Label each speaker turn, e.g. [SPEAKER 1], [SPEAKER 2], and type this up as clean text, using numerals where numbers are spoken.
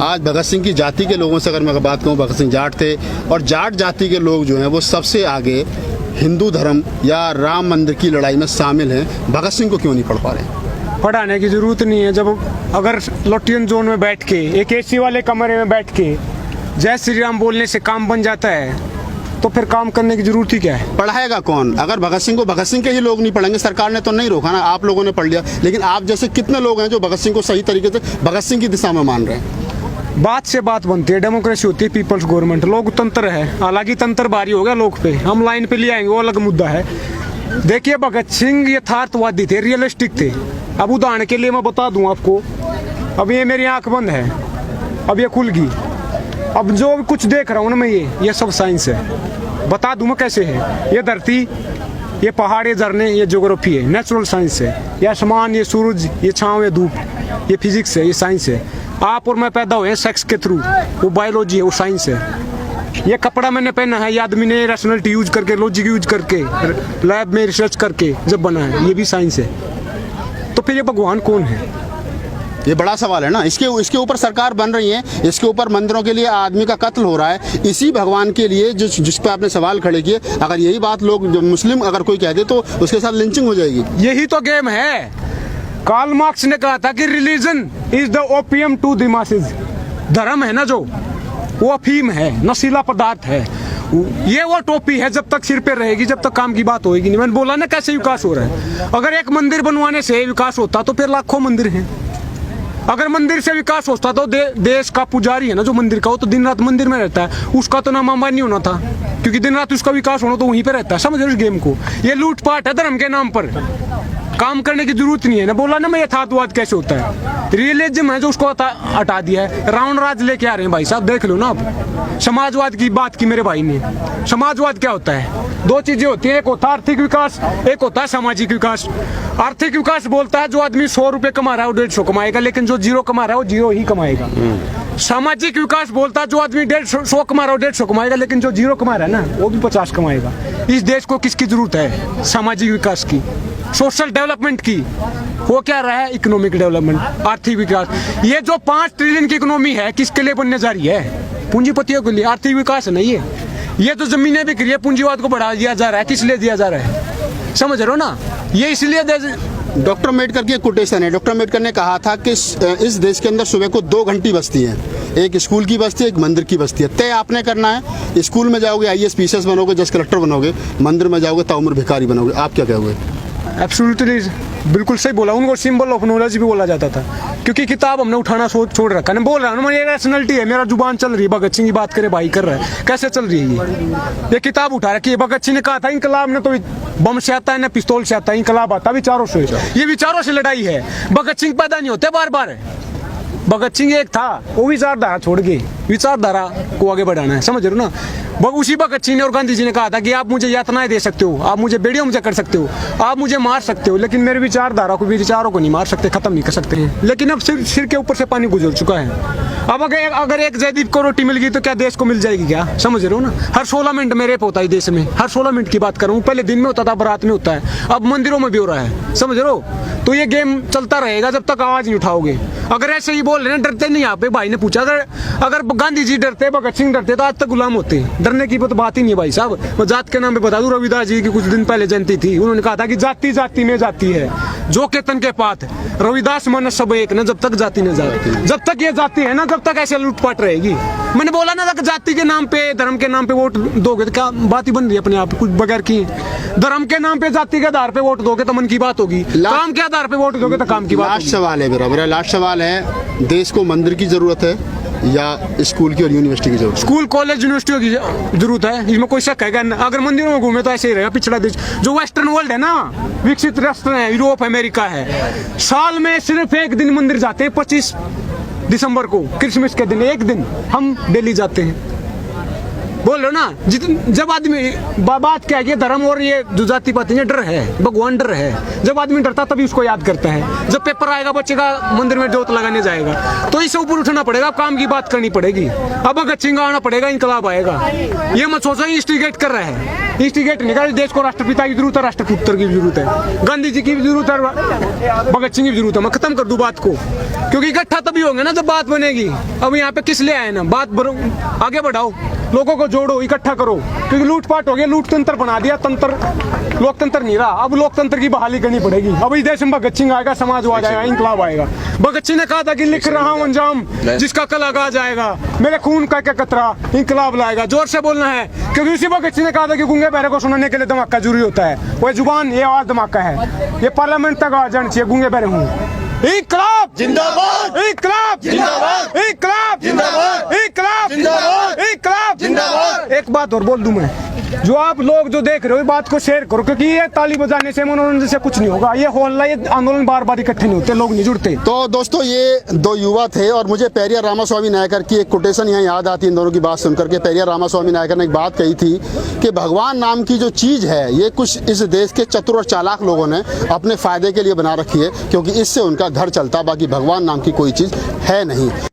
[SPEAKER 1] आज भगत सिंह की जाति के लोगों से अगर मैं बात करूं, भगत सिंह जाट थे और जाट जाति के लोग जो हैं वो सबसे आगे हिंदू धर्म या राम मंदिर की लड़ाई में शामिल हैं। भगत सिंह को क्यों नहीं पढ़ पा रहे?
[SPEAKER 2] पढ़ाने की ज़रूरत नहीं है। जब अगर लोटियन जोन में बैठ के एक एसी वाले कमरे में बैठ के जय श्री राम बोलने से काम बन जाता है तो फिर काम करने की जरूरत ही क्या है?
[SPEAKER 1] पढ़ाएगा कौन? अगर भगत सिंह को भगत सिंह के ही लोग नहीं पढ़ेंगे, सरकार ने तो नहीं रोका ना, आप लोगों ने पढ़ लिया, लेकिन आप जैसे कितने लोग हैं जो भगत सिंह को सही तरीके से भगत सिंह की दिशा में मान रहे हैं?
[SPEAKER 2] बात से बात बनती है, डेमोक्रेसी होती है, पीपल्स गवर्नमेंट, लोकतंत्र है। हालांकि तंत्र भारी हो गया लोग पे, हम लाइन पे ले आएंगे, वो अलग मुद्दा है। देखिए भगत सिंह यथार्थवादी थे, रियलिस्टिक थे। अब उदाहरण के लिए मैं बता दूं आपको, अब ये मेरी आंख बंद है, अब ये खुल गई, अब जो कुछ देख रहा हूँ ना मैं, ये सब साइंस है। बता दूं मैं कैसे है। ये धरती, ये पहाड़, ये झरने, ये ज्योग्राफी है, नेचुरल साइंस है। ये आसमान, ये सूरज, ये छाँव, ये धूप, ये फिजिक्स है, ये साइंस है। आप और मैं पैदा हुए हैं सेक्स के थ्रू, वो बायोलॉजी है, वो साइंस है। ये कपड़ा मैंने पहना है, ये आदमी ने रैशनलिटी यूज करके, लॉजिक यूज करके, लैब में रिसर्च करके जब बना है, ये भी साइंस है। तो फिर ये भगवान कौन है?
[SPEAKER 1] ये बड़ा सवाल है ना। इसके ऊपर सरकार बन रही है, इसके ऊपर मंदिरों के लिए आदमी का कत्ल हो रहा है, इसी भगवान के लिए जिस पे आपने सवाल खड़े किए, अगर यही बात लोग जो मुस्लिम अगर कोई कह दे तो उसके साथ लिंचिंग हो जाएगी।
[SPEAKER 2] यही तो गेम है। कार्ल मार्क्स ने कहा था कि religion is the opium to the masses. धर्म है ना जो, वो अफीम है, नशीला पदार्थ है। ये वो टोपी है, जब तक सिर पे रहेगी, जब तक काम की बात होगी नहीं। मैंने बोला ना कैसे विकास हो रहा है। अगर एक मंदिर बनवाने से विकास होता तो फिर लाखों मंदिर हैं। अगर मंदिर से विकास होता तो देश का पुजारी है ना जो मंदिर का, वो तो दिन रात मंदिर में रहता है, उसका तो नाम अंबानी होना था, क्योंकि दिन रात उसका विकास होना तो वहीं पे रहता है। समझ रहे हो इस गेम को? ये लूटपाट है धर्म के नाम पर, काम करने की जरूरत नहीं है ना। बोला ना मैं यथार्थवाद कैसे होता है। रियलिज्म है जो उसको हटा दिया है, रावण राज लेके आ रहे हैं भाई साहब, देख लो ना आप। समाजवाद की बात की मेरे भाई ने। समाजवाद क्या होता है? दो चीजें होती हैं, एक होता है आर्थिक विकास, एक होता है सामाजिक विकास। आर्थिक विकास बोलता है जो आदमी 100 रुपए कमा रहा है वो 150 कमाएगा, लेकिन जो 0 कमा रहा है वो 0 ही कमाएगा। सामाजिक विकास बोलता है जो आदमी 150 कमा रहा है वो 150 कमाएगा, लेकिन जो 0 कमा रहा है ना वो भी 50 कमाएगा। इस देश को किसकी जरूरत है? सामाजिक विकास की, सोशल डेवलपमेंट की। वो क्या रहा है? इकोनॉमिक डेवलपमेंट, आर्थिक विकास। ये जो 5 ट्रिलियन की इकोनॉमी है किसके लिए बनने जा रही है? पूंजीपतियों के लिए। आर्थिक विकास नहीं है। ये तो जमीनें बिक रही है, पूंजीवाद को बढ़ा दिया जा रहा है, किस लिए दिया जा रहा है? समझ रहे हो ना? ये इसलिए
[SPEAKER 1] डॉक्टर अम्बेडकर की एक कोटेशन है। डॉक्टर अम्बेडकर ने कहा था कि इस देश के अंदर सुबह को 2 घंटी बजती हैं, एक स्कूल की बजती है, एक मंदिर की बजती है। तय आपने करना है, स्कूल में जाओगे IAS PCS बनोगे, जज कलेक्टर बनोगे, मंदिर में जाओगे ताउम्र भिखारी बनोगे। आप क्या कहोगे?
[SPEAKER 2] एब्सोल्युटली बिल्कुल सही बोला। उनको सिंबल ऑफ नॉलेज भी बोला जाता था, क्योंकि किताब हमने उठाना छोड़ रखा। मैं बोल रहा हूँ ये रैशनलिटी है, मेरा जुबान चल रही है। भगत सिंह की बात करे भाई कर रहा है, कैसे चल रही है ये किताब उठा रखी है। भगत सिंह ने कहा था इंकलाब ने तो बम से आता है ना पिस्तौल से आता है, इंकलाब आता विचारों से। ये विचारों से लड़ाई है। भगत सिंह पैदा नहीं होते बार बार। भगत सिंह एक था, वो विचारधारा छोड़ के विचारधारा को आगे बढ़ाना है। समझ रहे हो ना? उसी भगत सिंह ने और गांधी जी ने कहा था कि आप मुझे यातनाएं दे सकते हो, आप मुझे बेड़ियों में कर सकते हो, आप मुझे मार सकते हो, लेकिन मेरे विचारधारा को, विचारों को नहीं मार सकते, खत्म नहीं कर सकते हैं। लेकिन अब सिर के ऊपर से पानी गुजर चुका है। अब अगर एक जयदीप को रोटी मिल गई तो क्या देश को मिल जाएगी क्या? समझ रहे हो ना? हर 16 मिनट में रेप होता है देश में, हर 16 मिनट की बात कर रहा हूँ। पहले दिन में होता था, बारात में होता है, अब मंदिरों में भी हो रहा है। समझ रहे हो? तो ये गेम चलता रहेगा जब तक आवाज नहीं उठाओगे। अगर ऐसे ही बोल रहे हैं, डरते नहीं। यहाँ पे भाई ने पूछा अगर गांधी जी डरते, भगत सिंह डरते तो आज तक गुलाम होते। डरने की तो बात ही नहीं है भाई साहब। मैं जात के नाम पे बता दूं, रविदास जी की कुछ दिन पहले जयंती थी, उन्होंने कहा था कि जाति जाति में जाति है, जो के तन के पात। रविदास मन सब एक न, जब तक जाति न जाति, जब तक ये जाति है ना जब तक ऐसे लूटपाट रहेगी। मैंने बोला ना कि जाति के नाम पे, धर्म के नाम पे वोट दोगे तो क्या बात ही बन रही है अपने आप कुछ बगैर की। धर्म के नाम पे, जाति के आधार पे वोट दोगे तो मन की बात होगी, काम के आधार पे वोट दोगे तो काम की बात।
[SPEAKER 1] लास्ट सवाल है मेरा लास्ट सवाल है, देश को मंदिर की जरूरत है या स्कूल की और यूनिवर्सिटी की जरूरत?
[SPEAKER 2] स्कूल, कॉलेज, यूनिवर्सिटियों की जरूरत है, इसमें कोई शक है? अगर मंदिरों में घूमे तो ऐसे ही रहेगा पिछड़ा देश। जो वेस्टर्न वर्ल्ड है ना, विकसित राष्ट्र है, यूरोप, अमेरिका है, साल में सिर्फ एक दिन मंदिर जाते हैं, 25 दिसंबर को, क्रिसमस के दिन एक दिन। हम दिल्ली जाते हैं। बोल रहे हो ना, जब आदमी बात क्या है कि धर्म और ये जो जाति पाति है, डर है, भगवान डर है। जब आदमी डरता तभी उसको याद करता है। जब पेपर आएगा बच्चे का मंदिर में जोत लगाने जाएगा तो इससे ऊपर उठना पड़ेगा, काम की बात करनी पड़ेगी। अब भगत सिंह आना पड़ेगा, इंकलाब आएगा। ये मत सोचो इंस्टिगेट कर रहे हैं, इंस्टिगेट नहीं कर। देश को राष्ट्रपिता की जरूरत है, राष्ट्रपुत्र की जरूरत है, गांधी जी की भी जरूरत है, भगत सिंह की जरूरत है। मैं खत्म कर दूं बात को, क्योंकि इकट्ठा तभी होंगे ना जब बात बनेगी। अब यहाँ पे किस लिए आए ना, बात आगे बढ़ाओ, लोगों को जोड़ो, इकट्ठा करो, क्योंकि लूटपाट हो गया, लूट तंत्र बना दिया, तंत्र लोकतंत्र नहीं रहा। अब लोकतंत्र की बहाली करनी पड़ेगी। अब इस देश में भगत सिंह आएगा, समाजवाद आएगा, इंकलाब आएगा। भगत सिंह ने कहा था कि लिख रहा हूं अंजाम जिसका कल आगाज आएगा, मेरे खून का क्या कतरा इंकलाब लाएगा। जोर से बोलना है, क्योंकि उसी भगत सिंह ने कहा था कि गूंगे बहरे को सुनाने के लिए धमाका जरूरी होता है। वो जुबान, ये आवाज धमाका है, ये पार्लियामेंट तक आ जाना चाहिए। गूंगे बहरे हूँ, इंकलाब जिंदाबाद, इंकलाब जिंदाबाद, इंकलाब जिंदाबाद, इंकलाब जिंदाबाद, इंकलाब जिंदाबाद। एक बात और बोल दूं मैं, जो आप लोग जो देख रहे हो, बात को शेयर करो, क्योंकि ये ताली बजाने से, मनोरंजन से कुछ नहीं होगा। ये हॉल, ये आंदोलन बार बार इकट्ठे नहीं होते, लोग नहीं जुड़ते।
[SPEAKER 1] तो दोस्तों, ये दो युवा थे और मुझे पेरियार रामास्वामी नायकर की एक कोटेशन यहाँ याद आती है इन दोनों की बात सुनकर के। पेरियार रामास्वामी नायकर ने एक बात कही थी कि भगवान नाम की जो चीज़ है, ये कुछ इस देश के चतुर और चालाक लोगों ने अपने फायदे के लिए बना रखी है, क्योंकि इससे उनका घर चलता, बाकी भगवान नाम की कोई चीज़ है नहीं।